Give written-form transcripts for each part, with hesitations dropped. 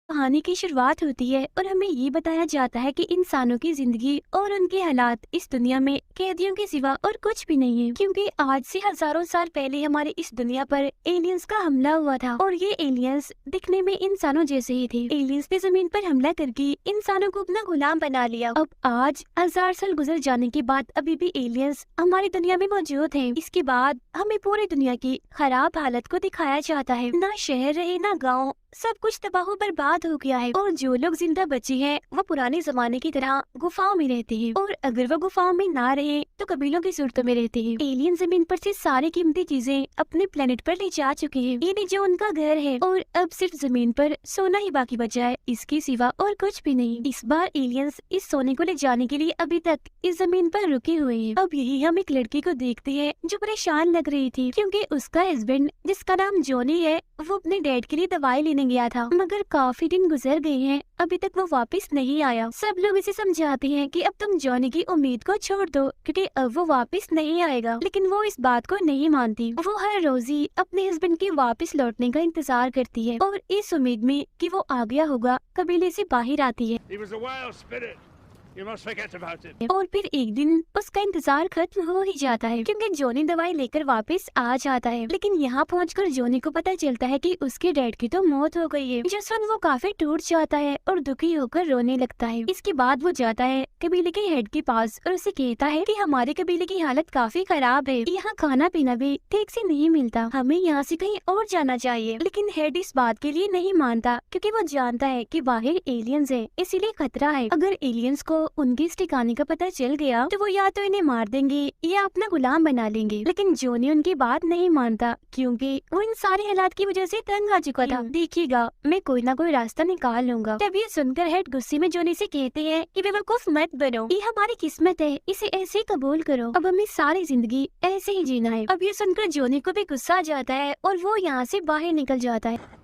कहानी की शुरुआत होती है और हमें ये बताया जाता है कि इंसानों की जिंदगी और उनके हालात इस दुनिया में कैदियों के सिवा और कुछ भी नहीं है, क्योंकि आज से हजारों साल पहले हमारे इस दुनिया पर एलियंस का हमला हुआ था और ये एलियंस दिखने में इंसानों जैसे ही थे। एलियंस ने जमीन पर हमला करके इंसानों को अपना गुलाम बना लिया। अब आज 1000 साल गुजर जाने के बाद अभी भी एलियंस हमारी दुनिया में मौजूद हैं। इसके बाद हमें पूरी दुनिया की खराब हालत को दिखाया जाता है। ना शहर रहे ना गाँव, सब कुछ तबाह बर्बाद हो गया है और जो लोग जिंदा बचे हैं वो पुराने जमाने की तरह गुफाओं में रहते हैं, और अगर वो गुफाओं में ना रहे तो कबीलों की सूरतों में रहते हैं। एलियन जमीन पर से सारी कीमती चीजें अपने प्लेनेट पर ले जा चुके हैं। ये जो उनका घर है, और अब सिर्फ जमीन पर सोना ही बाकी बचा है, इसके सिवा और कुछ भी नहीं। इस बार एलियंस इस सोने को ले जाने के लिए अभी तक इस जमीन पर रुके हुए हैं। अब यही हम एक लड़की को देखते हैं जो परेशान लग रही थी, क्योंकि उसका हस्बैंड जिसका नाम जॉनी है वो अपने डैड के लिए दवाई लेने गया था, मगर काफी दिन गुजर गए हैं, अभी तक वो वापस नहीं आया। सब लोग इसे समझाते हैं कि अब तुम जॉनी की उम्मीद को छोड़ दो, क्योंकि अब वो वापस नहीं आएगा, लेकिन वो इस बात को नहीं मानती। वो हर रोज ही अपने हस्बैंड के वापस लौटने का इंतजार करती है और इस उम्मीद में कि वो आ गया होगा कबीले से बाहर आती है। और फिर एक दिन उसका इंतजार खत्म हो ही जाता है, क्योंकि जॉनी दवाई लेकर वापस आ जाता है। लेकिन यहाँ पहुंचकर जॉनी को पता चलता है कि उसके डैड की तो मौत हो गई है, जिस वक्त वो काफी टूट जाता है और दुखी होकर रोने लगता है। इसके बाद वो जाता है कबीले के हेड के पास और उसे कहता है कि हमारे कबीले की हालत काफी खराब है, यहाँ खाना पीना भी ठीक से नहीं मिलता, हमें यहाँ से कहीं और जाना चाहिए। लेकिन हेड इस बात के लिए नहीं मानता, क्योंकि वो जानता है कि बाहर एलियंस है, इसीलिए खतरा है। अगर एलियंस को उनके इस ठिकाने का पता चल गया तो वो या तो इन्हें मार देंगे या अपना गुलाम बना लेंगे। लेकिन जॉनी उनकी बात नहीं मानता, क्योंकि वो इन सारे हालात की वजह से तंग आ चुका था। देखिएगा, मैं कोई ना कोई रास्ता निकाल लूंगा। तब ये सुनकर हेड गुस्से में जॉनी से कहते हैं कि बेवकूफ मत बनो, ये हमारी किस्मत है, इसे ऐसे कबूल करो, अब हमें सारी जिंदगी ऐसे ही जीना है। अब ये सुनकर जॉनी को भी गुस्सा आ जाता है और वो यहाँ से बाहर निकल जाता है।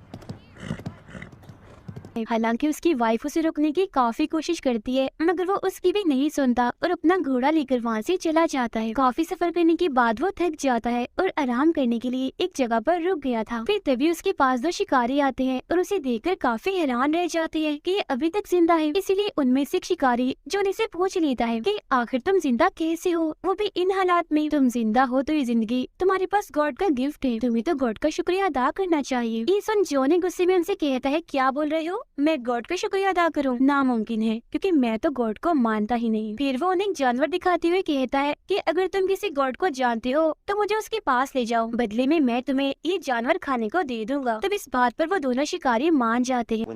हालांकि उसकी वाइफ उसे रोकने की काफी कोशिश करती है, मगर वो उसकी भी नहीं सुनता और अपना घोड़ा लेकर वहाँ से चला जाता है। काफी सफर करने के बाद वो थक जाता है और आराम करने के लिए एक जगह पर रुक गया था। फिर तभी उसके पास दो शिकारी आते हैं और उसे देखकर काफी हैरान रह जाते हैं कि ये अभी तक जिंदा है। इसीलिए उनमें से एक शिकारी जॉनी से पूछ लेता है कि आखिर तुम जिंदा कैसे हो, वो भी इन हालात में। तुम जिंदा हो तो ये जिंदगी तुम्हारे पास गॉड का गिफ्ट है, तुम्हें तो गॉड का शुक्रिया अदा करना चाहिए। ये सुन जॉनी गुस्से में उनसे कहता है, क्या बोल रहे हो, मैं गॉड का शुक्रिया अदा करूं? नामुमकिन है, क्योंकि मैं तो गॉड को मानता ही नहीं। फिर वो उन्हें जानवर दिखाते हुए कहता है कि अगर तुम किसी गॉड को जानते हो तो मुझे उसके पास ले जाओ, बदले में मैं तुम्हें ये जानवर खाने को दे दूंगा। तब इस बात पर वो दोनों शिकारी मान जाते हैं।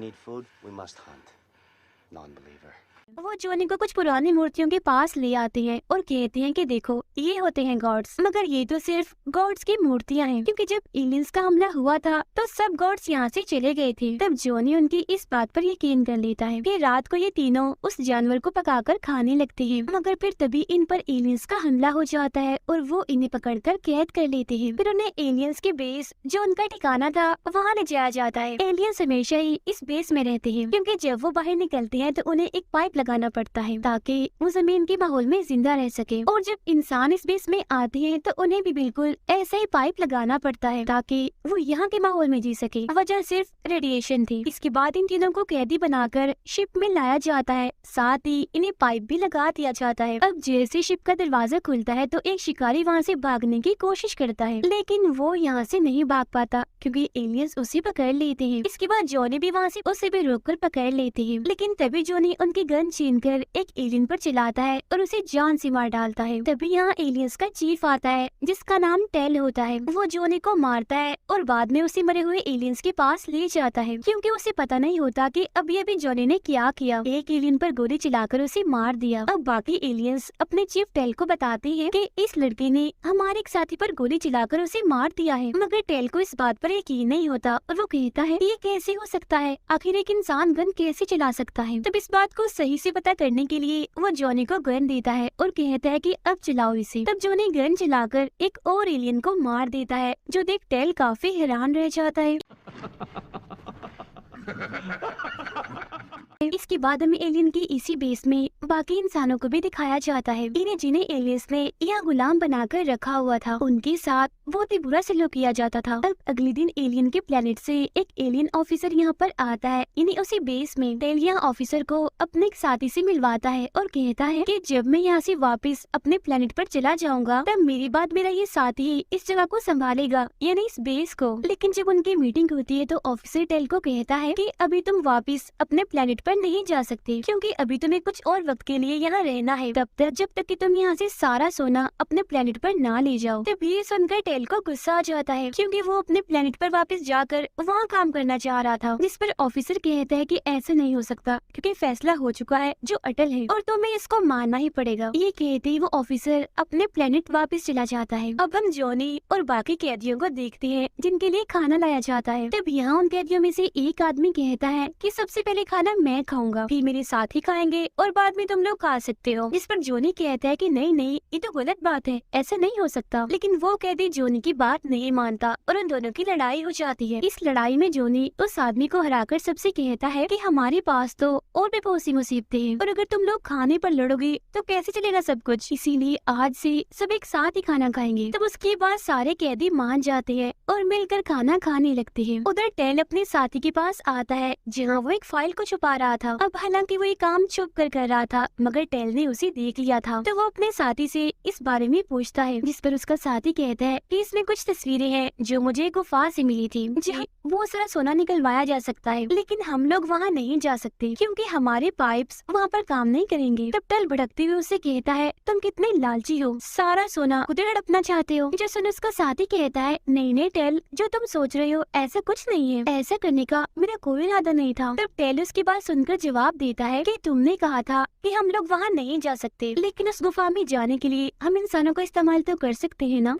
वो जॉनी को कुछ पुरानी मूर्तियों के पास ले आते हैं और कहते हैं कि देखो, ये होते हैं गॉड्स, मगर ये तो सिर्फ गॉड्स की मूर्तियां हैं, क्योंकि जब एलियंस का हमला हुआ था तो सब गॉड्स यहाँ से चले गए थे। तब जॉनी उनकी इस बात पर यकीन कर लेता है कि रात को ये तीनों उस जानवर को पकाकर खाने लगते हैं, मगर फिर तभी इन पर एलियंस का हमला हो जाता है और वो इन्हें पकड़कर कैद कर लेते हैं। फिर उन्हें एलियंस के बेस, जो उनका ठिकाना था, वहाँ ले जाया जाता है। एलियंस हमेशा ही इस बेस में रहते हैं, क्योंकि जब वो बाहर निकलते हैं तो उन्हें एक पाइप लगाना पड़ता है ताकि वो जमीन के माहौल में जिंदा रह सके, और जब इंसान इस बेस में आते हैं तो उन्हें भी बिल्कुल ऐसा ही पाइप लगाना पड़ता है ताकि वो यहाँ के माहौल में जी सके। वजह सिर्फ रेडिएशन थी। इसके बाद इन तीनों को कैदी बनाकर शिप में लाया जाता है, साथ ही इन्हें पाइप भी लगा दिया जाता है। अब जैसे शिप का दरवाजा खुलता है तो एक शिकारी वहाँ से भागने की कोशिश करता है, लेकिन वो यहाँ से नहीं भाग पाता क्योंकि एलियंस उसे पकड़ लेते हैं। इसके बाद जॉनी भी वहाँ से उसे भी रोककर पकड़ लेते हैं, लेकिन तभी जॉनी उनकी गन छीन कर एक एलियन पर चलाता है और उसे जान से मार डालता है। तभी यहाँ एलियंस का चीफ आता है जिसका नाम टेल होता है। वो जॉनी को मारता है और बाद में उसे मरे हुए एलियंस के पास ले जाता है, क्योंकि उसे पता नहीं होता कि अभी अभी जॉनी ने क्या किया। एक एलियन पर गोली चलाकर उसे मार दिया। अब बाकी एलियंस अपने चीफ टेल को बताते हैं कि इस लड़के ने हमारे एक साथी पर गोली चलाकर उसे मार दिया है, मगर टेल को इस बात पर यकीन नहीं होता और वो कहता है ये कैसे हो सकता है, आखिर एक इंसान गन कैसे चला सकता है। तब इस बात को सही से पता करने के लिए वो जॉनी को गन देता है और कहता है कि अब चलाओ इसे। तब जॉनी गन चलाकर एक और एलियन को मार देता है, जो देख टेल काफी हैरान रह जाता है। इसके बाद हमें एलियन की इसी बेस में बाकी इंसानों को भी दिखाया जाता है। इन्हें जिन्हें एलियंस ने यहाँ गुलाम बनाकर रखा हुआ था, उनके साथ बहुत ही बुरा सलूक किया जाता था। अब अगले दिन एलियन के प्लेनेट से एक एलियन ऑफिसर यहाँ पर आता है। इन्हीं उसी बेस में टेल यहाँ ऑफिसर को अपने एक साथी से मिलवाता है और कहता है कि जब मैं यहाँ से वापस अपने प्लेनेट पर चला जाऊंगा तब मेरी बात मेरा ये साथी इस जगह को संभालेगा, यानी इस बेस को। लेकिन जब उनकी मीटिंग होती है तो ऑफिसर टेल को कहता है कि अभी तुम वापस अपने प्लेनेट पर नहीं जा सकते, क्योंकि अभी तुम्हें कुछ और वक्त के लिए यहाँ रहना है, तब तक जब तक कि तुम यहाँ से सारा सोना अपने प्लेनेट पर ना ले जाओ। तब ये सुनकर टेल को गुस्सा आ जाता है, क्योंकि वो अपने प्लेनेट पर वापस जाकर वहाँ काम करना चाह रहा था। जिस पर ऑफिसर कहता है कि ऐसा नहीं हो सकता, क्योंकि फैसला हो चुका है जो अटल है और तुम्हें इसको मानना ही पड़ेगा। ये कहते ही वो ऑफिसर अपने प्लेनेट वापस चला जाता है। अब हम जॉनी और बाकी कैदियों को देखते हैं जिनके लिए खाना लाया जाता है। तब यहाँ उन कैदियों में से एक आदमी कहता है कि सबसे पहले खाना मैं खाऊंगा, फिर मेरे साथी खाएंगे और बाद में तुम लोग खा सकते हो। जिस पर जॉनी कहता है कि नहीं नहीं, ये तो गलत बात है, ऐसा नहीं हो सकता। लेकिन वो कैदी जॉनी की बात नहीं मानता और उन दोनों की लड़ाई हो जाती है। इस लड़ाई में जॉनी उस आदमी को हराकर सबसे कहता है कि हमारे पास तो और भी बहुत सी मुसीबतें हैं और अगर तुम लोग खाने पर लड़ोगे तो कैसे चलेगा सब कुछ, इसीलिए आज से सब एक साथ ही खाना खाएंगे। तब उसके बाद सारे कैदी मान जाते हैं और मिलकर खाना खाने लगते हैं। उधर टेल अपने साथी के पास आता है जहाँ वो एक फाइल को छुपा रहा था। अब हालांकि वो ये काम छुप कर रहा था, मगर टेल ने उसे देख लिया था। तो वो अपने साथी से इस बारे में पूछता है, जिस पर उसका साथी कहता है कि इसमें कुछ तस्वीरें हैं जो मुझे गुफा से मिली थी, जहाँ वो सारा सोना निकलवाया जा सकता है, लेकिन हम लोग वहाँ नहीं जा सकते क्योंकि हमारे पाइप्स वहाँ पर काम नहीं करेंगे। तब टेल भड़कते हुए उससे कहता है, तुम कितने लालची हो, सारा सोना खुद हड़पना चाहते हो। जो सुन उसका साथी कहता है, नहीं नहीं टेल, जो तुम सोच रहे हो ऐसा कुछ नहीं है, ऐसा करने का मेरा कोई इरादा नहीं था। तब टेल उसकी बात सुनकर जवाब देता है कि तुमने कहा था कि हम लोग वहाँ नहीं जा सकते, लेकिन उस गुफा में जाने के लिए हम इंसानों का इस्तेमाल तो कर सकते हैं ना।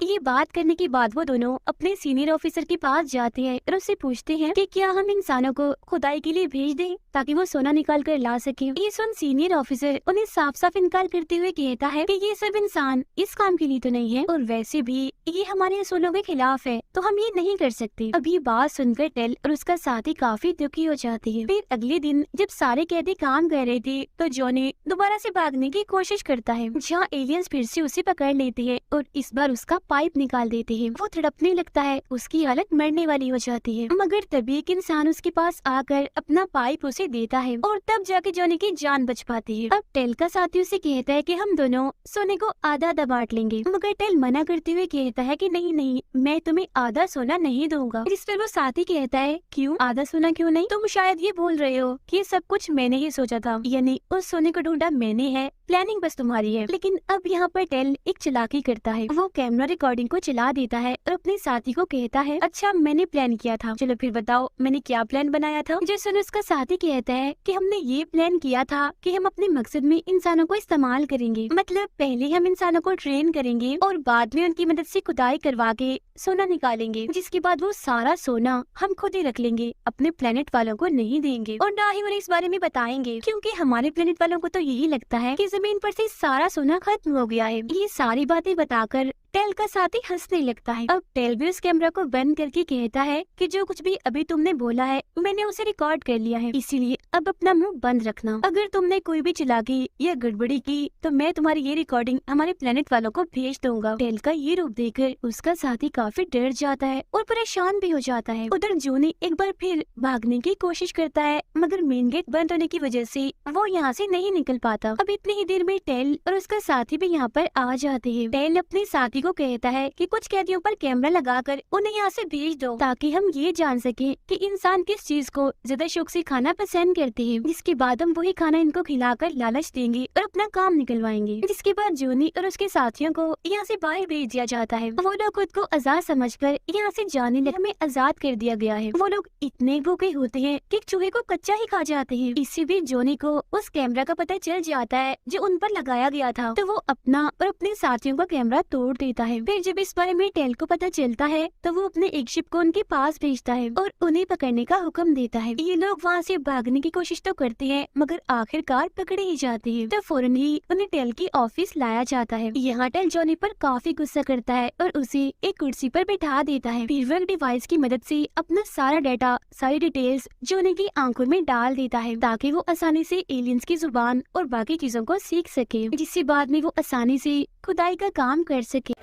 ये बात करने के बाद वो दोनों अपने सीनियर ऑफिसर के पास जाते हैं और उससे पूछते हैं कि क्या हम इंसानों को खुदाई के लिए भेज दें ताकि वो सोना निकाल कर ला सके। ये सुन सीनियर ऑफिसर उन्हें साफ साफ इनकार करते हुए कहता है कि ये सब इंसान इस काम के लिए तो नहीं है और वैसे भी ये हमारे असूलों के खिलाफ है, तो हम ये नहीं कर सकते। अभी बात सुनकर टेल और उसका साथी काफी दुखी हो जाती है। फिर अगले दिन जब सारे कैदी काम कर रहे थे तो जॉनी दोबारा से भागने की कोशिश करता है, जहाँ एलियंस फिर से उसे पकड़ लेते हैं और इस बार उसका पाइप निकाल देते हैं। वो तड़पने लगता है, उसकी हालत मरने वाली हो जाती है, मगर तभी एक इंसान उसके पास आकर अपना पाइप उसे देता है और तब जाके जॉनी की जान बच पाती है। अब टेल का साथी उसे कहता है कि हम दोनों सोने को आधा आधा बांट लेंगे, मगर टेल मना करते हुए कहता है कि नहीं नहीं, मैं तुम्हें आधा सोना नहीं दूंगा। जिस पर वो साथी कहता है, क्यों आधा सोना क्यों नहीं, तुम शायद ये बोल रहे हो कि सब कुछ मैंने ही सोचा था, यानी उस सोने को ढूंढा मैंने है, प्लानिंग बस तुम्हारी है। लेकिन अब यहाँ पर टेल एक चालाकी करता है, वो कैमरा रिकॉर्डिंग को चला देता है और अपने साथी को कहता है, अच्छा मैंने प्लान किया था, चलो फिर बताओ मैंने क्या प्लान बनाया था। जो सुन उसका साथी कहता है कि हमने ये प्लान किया था कि हम अपने मकसद में इंसानों को इस्तेमाल करेंगे, मतलब पहले हम इंसानों को ट्रेन करेंगे और बाद में उनकी मदद से खुदाई करवा के सोना निकालेंगे, जिसके बाद वो सारा सोना हम खुद ही रख लेंगे, अपने प्लेनेट वालों को नहीं देंगे और ना ही उन्हें इस बारे में बताएंगे, क्योंकि हमारे प्लेनेट वालों को तो यही लगता है कि जमीन पर से सारा सोना खत्म हो गया है। ये सारी बातें बताकर टेल का साथी हंसने लगता है। अब टेल भी उस कैमरा को बंद करके कहता है कि जो कुछ भी अभी तुमने बोला है मैंने उसे रिकॉर्ड कर लिया है, इसीलिए अब अपना मुंह बंद रखना। अगर तुमने कोई भी चालाकी या गड़बड़ी की तो मैं तुम्हारी ये रिकॉर्डिंग हमारे प्लेनेट वालों को भेज दूंगा। टेल का ये रूप देखकर उसका साथी काफी डर जाता है और परेशान भी हो जाता है। उधर जॉनी एक बार फिर भागने की कोशिश करता है, मगर मेन गेट बंद होने की वजह से वो यहाँ से नहीं निकल पाता। अब इतनी ही देर में टेल और उसका साथी भी यहाँ पर आ जाते हैं। टेल अपने साथी को कहता है कि कुछ कैदियों पर कैमरा लगाकर उन्हें यहाँ से भेज दो, ताकि हम ये जान सके कि इंसान किस चीज को ज्यादा शौक से खाना पसंद करते हैं। जिसके बाद हम वही खाना इनको खिलाकर लालच देंगे और अपना काम निकलवाएंगे। जिसके बाद जॉनी और उसके साथियों को यहाँ से बाहर भेज दिया जाता है। वो लोग खुद को आजाद समझकर यहाँ से जाने लगे, हमें आजाद कर दिया गया है। वो लोग इतने भूखे होते हैं कि चूहे को कच्चा ही खा जाते हैं। इसी बीच जॉनी को उस कैमरा का पता चल जाता है जो उन पर लगाया गया था, तो वो अपना और अपने साथियों का कैमरा तोड़ देता लेता है। फिर जब इस बारे में टेल को पता चलता है तो वो अपने एक शिप को उनके पास भेजता है और उन्हें पकड़ने का हुक्म देता है। ये लोग वहाँ से भागने की कोशिश तो करते हैं मगर आखिरकार पकड़े ही जाते हैं। तो फौरन ही उन्हें टेल की ऑफिस लाया जाता है। यहाँ टेल जॉनी पर काफी गुस्सा करता है और उसे एक कुर्सी पर बैठा देता है। फिर वो डिवाइस की मदद से अपना सारा डाटा, सारी डिटेल्स जॉनी की आंखों में डाल देता है ताकि वो आसानी से एलियंस की जुबान और बाकी चीजों को सीख सके, जिससे बाद में वो आसानी से खुदाई का काम कर सके।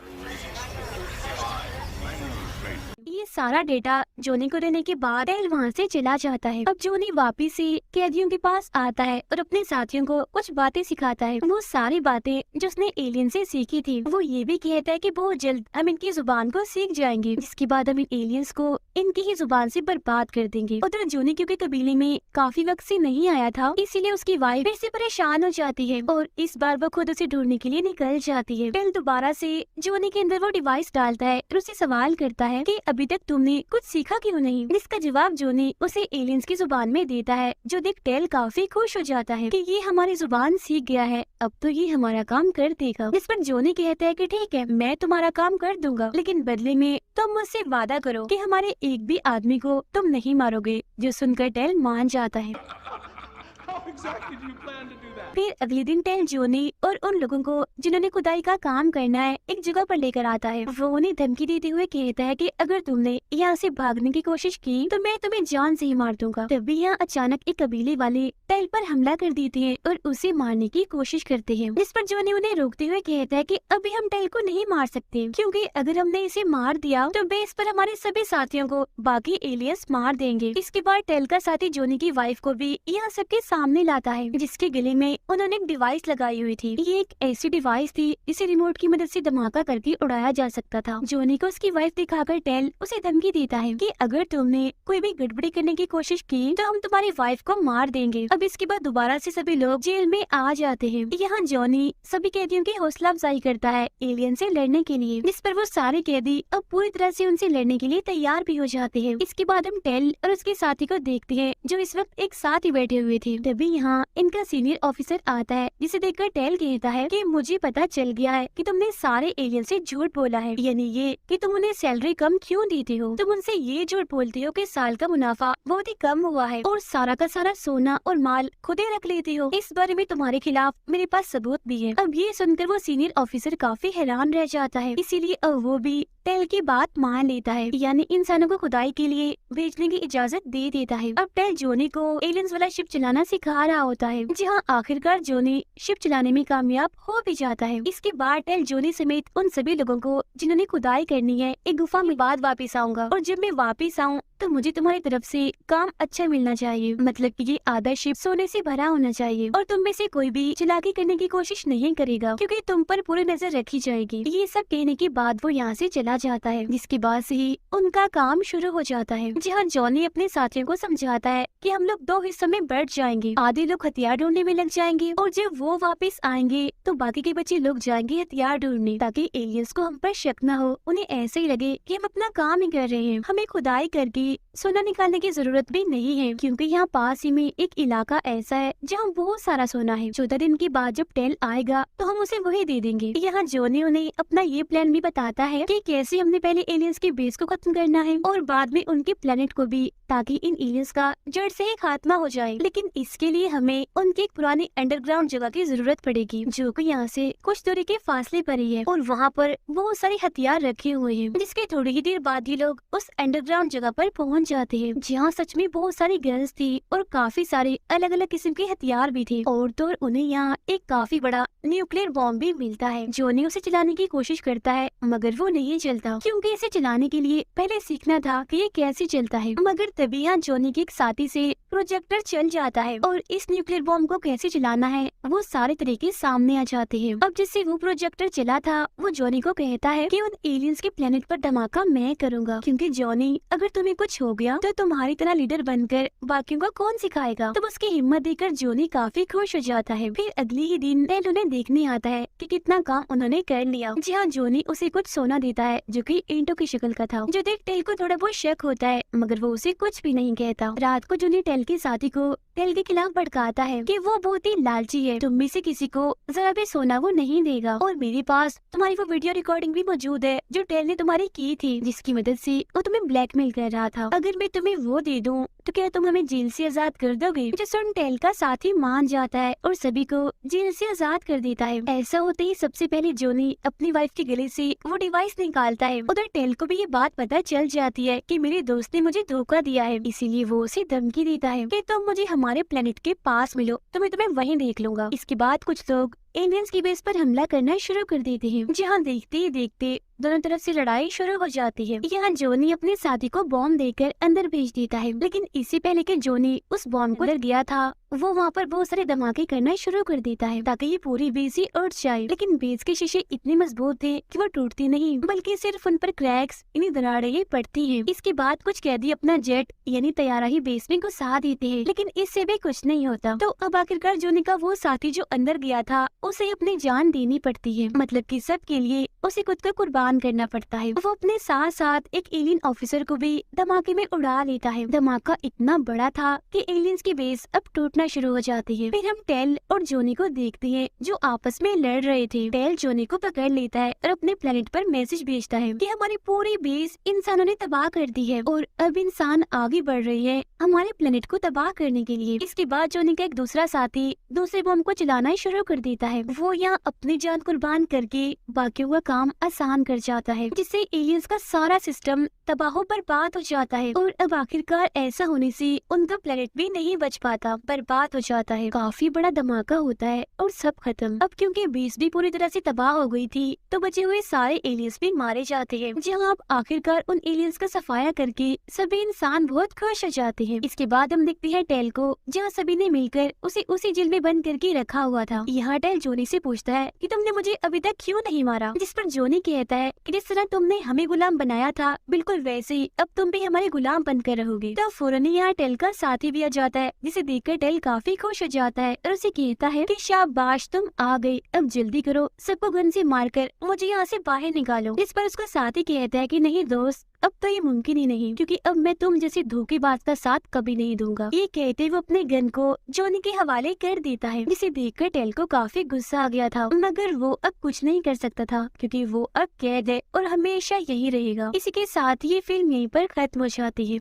ये सारा डेटा जोनी को देने के बाद टेल वहाँ से चला जाता है। अब जोनी वापिस से कैदियों के पास आता है और अपने साथियों को कुछ बातें सिखाता है। वो सारी बातें जो उसने एलियन से सीखी थी। वो ये भी कहता है कि बहुत जल्द हम इनकी जुबान को सीख जाएंगे, जिसके बाद हम इन एलियंस को इनकी ही जुबान से बर्बाद कर देंगे। उधर जोनी क्योंकि कबीले में काफी वक्त से नहीं आया था, इसीलिए उसकी वाइफ फिर से परेशान हो जाती है और इस बार वो खुद उसे ढूंढने के लिए निकल जाती है। टेल दोबारा से जोनी के अंदर वो डिवाइस डालता है और उसे सवाल करता है कि अभी तक तुमने कुछ सीखा क्यों नहीं, जिसका जवाब जोनी उसे एलियंस की जुबान में देता है। जो देख टेल काफी खुश हो जाता है कि ये हमारी जुबान सीख गया है, अब तो ये हमारा काम कर देगा। जिस पर जोनी कहता है कि ठीक है, मैं तुम्हारा काम कर दूंगा, लेकिन बदले में तुम मुझसे वादा करो कि हमारे एक भी आदमी को तुम नहीं मारोगे। जो सुनकर टेल मान जाता है। फिर अगले दिन टेल जोनी और उन लोगों को जिन्होंने खुदाई का काम करना है एक जगह पर लेकर आता है। वो उन्हें धमकी देते हुए कहता है कि अगर तुमने यहाँ से भागने की कोशिश की तो मैं तुम्हें जान से ही मार दूंगा। तभी यहाँ अचानक एक कबीले वाले टेल पर हमला कर देते हैं और उसे मारने की कोशिश करते हैं। जिस पर जोनी उन्हें रोकते हुए कहता है कि अभी हम टेल को नहीं मार सकते, क्योंकि अगर हमने इसे मार दिया तो बेस पर हमारे सभी साथियों को बाकी एलियंस मार देंगे। इसके बाद टेल का साथी जोनी की वाइफ को भी यहाँ सबके सामने लाता है, जिसके गले में उन्होंने एक डिवाइस लगाई हुई थी। ये एक ऐसी डिवाइस थी जिसे रिमोट की मदद से धमाका करके उड़ाया जा सकता था। जोनी को उसकी वाइफ दिखाकर टेल उसे धमकी देता है कि अगर तुमने कोई भी गड़बड़ी करने की कोशिश की तो हम तुम्हारी वाइफ को मार देंगे। अब इसके बाद दोबारा से सभी लोग जेल में आ जाते हैं। यहाँ जोनी सभी कैदियों की हौसला अफजाई करता है एलियन से लड़ने के लिए, जिस पर वो सारे कैदी अब पूरी तरह से उनसे लड़ने के लिए तैयार भी हो जाते हैं। इसके बाद हम टेल और उसके साथी को देखते हैं जो इस वक्त एक साथ ही बैठे हुए थे। तभी यहाँ इनका सीनियर ऑफिसर आता है, जिसे देखकर टेल कहता है कि मुझे पता चल गया है कि तुमने सारे एलियन से झूठ बोला है, यानी ये कि तुम उन्हें सैलरी कम क्यों देते हो। तुम उनसे ये झूठ बोलते हो कि साल का मुनाफा बहुत ही कम हुआ है और सारा का सारा सोना और माल खुद ही रख लेते हो। इस बारे में तुम्हारे खिलाफ मेरे पास सबूत भी है। अब ये सुनकर वो सीनियर ऑफिसर काफी हैरान रह जाता है, इसीलिए अब वो भी टेल की बात मान लेता है, यानी इंसानों को खुदाई के लिए भेजने की इजाजत दे देता है। अब टेल जोनी को एलियंस वाला शिप चलाना सिखा रहा होता है, जहाँ आखिरकार जोनी शिप चलाने में कामयाब हो भी जाता है। इसके बाद टेल जोनी समेत उन सभी लोगों को जिन्होंने खुदाई करनी है एक गुफा में बाद वापिस आऊंगा, और जब मैं वापिस आऊँ तो मुझे तुम्हारी तरफ से काम अच्छा मिलना चाहिए, मतलब कि ये आधा शिप सोने से भरा होना चाहिए और तुम में से कोई भी चालाकी करने की कोशिश नहीं करेगा, क्योंकि तुम पर पूरी नजर रखी जाएगी। ये सब कहने के बाद वो यहाँ से चला जाता है, जिसके बाद से ही उनका काम शुरू हो जाता है, जहाँ जॉनी अपने साथियों को समझाता है कि हम लोग दो हिस्सों में बढ़ जाएंगे। आधे लोग हथियार ढूंढने में लग जाएंगे और जब वो वापस आएंगे तो बाकी के बच्चे लोग जाएंगे हथियार ढूंढने, ताकि एलियंस को हम पर शक न हो, उन्हें ऐसे ही लगे कि हम अपना काम ही कर रहे हैं। हमें खुदाई करके सोना निकालने की जरूरत भी नहीं है, क्योंकि यहाँ पास ही में एक इलाका ऐसा है जहाँ बहुत सारा सोना है। 14 दिन के बाद जब टेल आएगा तो हम उसे वही दे देंगे। यहाँ जोनी उन्हें अपना ये प्लान भी बताता है कि कैसे हमने पहले एलियंस के बेस को खत्म करना है और बाद में उनके प्लेनेट को भी, ताकि इन एलियंस का जड़ से ही खात्मा हो जाए। लेकिन इसके लिए हमें उनकी एक पुरानी अंडरग्राउंड जगह की जरूरत पड़ेगी, जो कि यहाँ से कुछ दूरी के फासले पर ही है, और वहाँ पर बहुत सारे हथियार रखे हुए हैं, जिसके थोड़ी ही देर बाद ही लोग उस अंडरग्राउंड जगह पर पहुँच जाते हैं, जहाँ सच में बहुत सारी गन्स थी और काफी सारे अलग अलग किस्म के हथियार भी थे, और तो उन्हें यहाँ एक काफी बड़ा न्यूक्लियर बॉम्ब भी मिलता है। जोनी उसे चलाने की कोशिश करता है मगर वो नहीं चलता, क्योंकि इसे चलाने के लिए पहले सीखना था कि ये कैसे चलता है। मगर तभी यहाँ जोनी के एक साथी से प्रोजेक्टर चल जाता है और इस न्यूक्लियर बॉम्ब को कैसे चलाना है वो सारे तरीके सामने आ जाते हैं। अब जिससे वो प्रोजेक्टर चला था वो जोनी को कहता है कि उन एलियंस के प्लेनेट पर धमाका मैं करूंगा, क्योंकि जोनी अगर तुम्हें कुछ हो गया तो तुम्हारी तरह लीडर बनकर बाकियों को कौन सिखाएगा। तब उसकी हिम्मत देखकर जोनी काफी खुश हो जाता है। फिर अगले ही दिन टेल उन्हें देखने आता है कि कितना काम उन्होंने कर लिया। जहाँ जोनी उसे कुछ सोना देता है जो कि ईंटों की शक्ल का था, जो देख टेल को थोड़ा बहुत शक होता है, मगर वो उसे कुछ भी नहीं कहता। रात को जोनी टेल के साथी को टेल के खिलाफ भड़काता है कि वो बहुत ही लालची है, तुम में से किसी को जरा भी सोना वो नहीं देगा, और मेरे पास तुम्हारी वो वीडियो रिकॉर्डिंग भी मौजूद है जो टेल ने तुम्हारी की थी, जिसकी मदद से वो तुम्हें ब्लैकमेल कर रहा था। अगर मैं तुम्हें वो दे दूं तो क्या तुम हमें जेल से आजाद कर दोगे? जो सुन टेल का साथी मान जाता है और सभी को जेल से आजाद कर देता है। ऐसा होते ही सबसे पहले जोनी अपनी वाइफ के गले से वो डिवाइस निकालता है। उधर टेल को भी ये बात पता चल जाती है कि मेरे दोस्त ने मुझे धोखा दिया है, इसीलिए वो उसे धमकी देता है कि तुम मुझे हमारे प्लेनेट के पास मिलो तो मैं तुम्हें वहीं देख लूंगा। इसके बाद कुछ लोग एलियंस की बेस पर हमला करना शुरू कर देते हैं, जहाँ देखते ही देखते दोनों तरफ से लड़ाई शुरू हो जाती है। यहाँ जोनी अपने साथी को बॉम्ब देकर अंदर भेज देता है, लेकिन इससे पहले कि जोनी उस बॉम्ब को अंदर गया था, वो वहाँ पर बहुत सारे धमाके करना शुरू कर देता है ताकि ये पूरी बेस ही उड़ जाए। लेकिन बेस के शीशे इतने मजबूत थे कि वो टूटती नहीं, बल्कि सिर्फ उन पर क्रैक्स यानी दरारें ही पड़ती हैं। इसके बाद कुछ कैदी अपना जेट यानी तैयारा ही बेस में घुसा देते हैं, लेकिन इससे भी कुछ नहीं होता। तो अब आखिरकार जोनी का वो साथी जो अंदर गया था उसे अपनी जान देनी पड़ती है, मतलब कि सबके लिए उसे खुद को कुर्बान करना पड़ता है। वो अपने साथ साथ एक एलियन ऑफिसर को भी धमाके में उड़ा लेता है। धमाका इतना बड़ा था कि एलियंस की बेस अब टूटना शुरू हो जाती है। फिर हम टेल और जोनी को देखते हैं जो आपस में लड़ रहे थे। टेल जोनी को पकड़ लेता है और अपने प्लेनेट पर मैसेज भेजता है कि हमारी पूरी बेस इंसानों ने तबाह कर दी है और अब इंसान आगे बढ़ रही है हमारे प्लेनेट को तबाह करने के लिए। इसके बाद जोनी का एक दूसरा साथी दूसरे बम को चलाना शुरू कर देता है। वो यहाँ अपनी जान कुर्बान करके बाकियों का काम आसान कर जाता है, जिससे एलियंस का सारा सिस्टम तबाह बर्बाद हो जाता है। और अब आखिरकार ऐसा होने से उनका प्लेनेट भी नहीं बच पाता, बर्बाद हो जाता है। काफी बड़ा धमाका होता है और सब खत्म। अब क्योंकि बेस भी पूरी तरह से तबाह हो गई थी तो बचे हुए सारे एलियंस भी मारे जाते हैं, जहाँ अब आखिरकार उन एलियंस का सफाया करके सभी इंसान बहुत खुश हो जाते हैं। इसके बाद हम देखते हैं टेल को, जहाँ सभी ने मिलकर उसे उसी जेल में बंद करके रखा हुआ था। यहाँ टेल जोनी से पूछता है कि तुमने मुझे अभी तक क्यों नहीं मारा, जिस पर जोनी कहता है कि जिस तरह तुमने हमें गुलाम बनाया था बिल्कुल वैसे ही अब तुम भी हमारे गुलाम बनकर रहोगे। तो फौरन यहाँ टेल का साथी भी आ जाता है, जिसे देखकर टेल काफी खुश हो जाता है और उसे कहता है कि शाबाश तुम आ गई, अब जल्दी करो, सबको गन से मारकर मुझे यहाँ से बाहर निकालो। इस पर उसका साथी कहता है कि नहीं दोस्त, अब तो ये मुमकिन ही नहीं, क्योंकि अब मैं तुम जैसे धोखेबाज का साथ कभी नहीं दूंगा। ये कहते वो अपने गन को जोनी के हवाले कर देता है, जिसे देखकर टेल को काफी गुस्सा आ गया था, मगर वो अब कुछ नहीं कर सकता था क्योंकि वो अब कैद है और हमेशा यही रहेगा। इसी के साथ ये फिल्म यहीं पर खत्म हो जाती है।